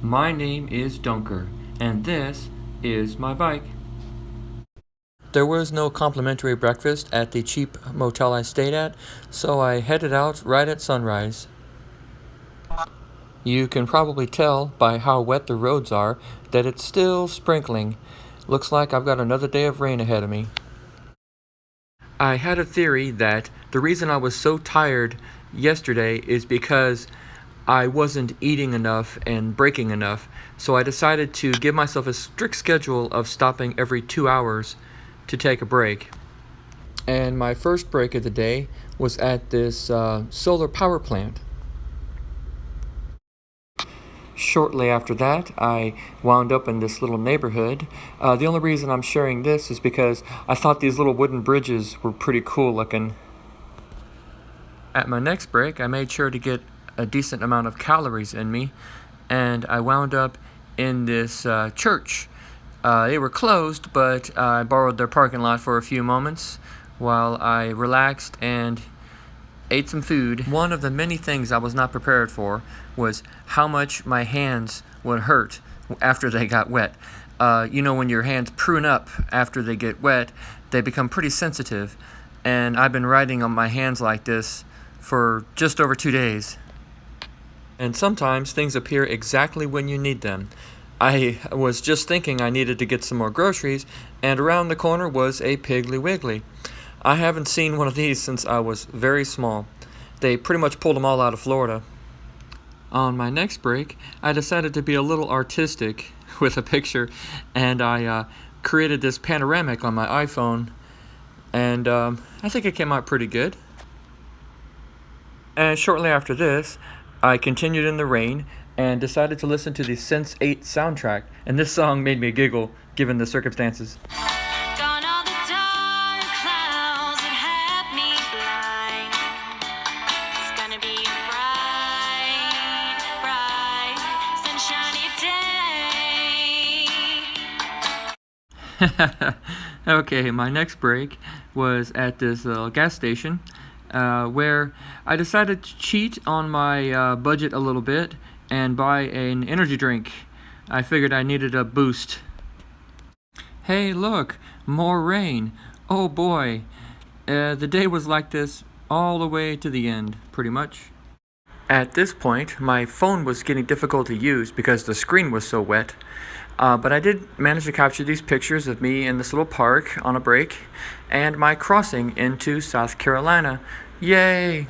My name is Dunker, and this is my bike. There was no complimentary breakfast at the cheap motel I stayed at, so I headed out right at sunrise. You can probably tell by how wet the roads are that it's still sprinkling. Looks like I've got another day of rain ahead of me. I had a theory that the reason I was so tired yesterday is because I wasn't eating enough and breaking enough, so I decided to give myself a strict schedule of stopping every 2 hours to take a break. And my first break of the day was at this solar power plant. Shortly after that, I wound up in this little neighborhood. The only reason I'm sharing this is because I thought these little wooden bridges were pretty cool looking. At my next break, I made sure to get a decent amount of calories in me, and I wound up in this church. They were closed, but I borrowed their parking lot for a few moments while I relaxed and ate some food. One of the many things I was not prepared for was how much my hands would hurt after they got wet. When your hands prune up after they get wet, they become pretty sensitive, and I've been riding on my hands like this for just over 2 days. And sometimes things appear exactly when you need them. I was just thinking I needed to get some more groceries, and around the corner was a Piggly Wiggly. I haven't seen one of these since I was very small. They pretty much pulled them all out of Florida. On my next break, I decided to be a little artistic with a picture, and I created this panoramic on my iPhone, and I think it came out pretty good. And shortly after this, I continued in the rain and decided to listen to the Sense 8 soundtrack, and this song made me giggle given the circumstances. Gone all the dark clouds that had me blind. It's gonna be a bright, bright, sunshiny day. Okay, my next break was at this gas station where I decided to cheat on my budget a little bit and buy an energy drink. I figured I needed a boost. Hey, look, more rain. Oh boy, the day was like this all the way to the end, pretty much. At this point, my phone was getting difficult to use because the screen was so wet. But I did manage to capture these pictures of me in this little park on a break and my crossing into South Carolina. Yay!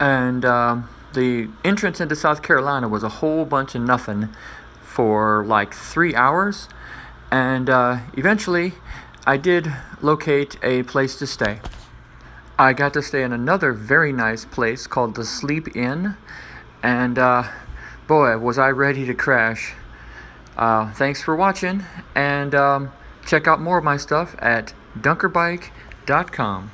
And the entrance into South Carolina was a whole bunch of nothing for like 3 hours. And eventually, I did locate a place to stay. I got to stay in another very nice place called the Sleep Inn. And boy, was I ready to crash. Thanks for watching, and check out more of my stuff at dunkerbike.com.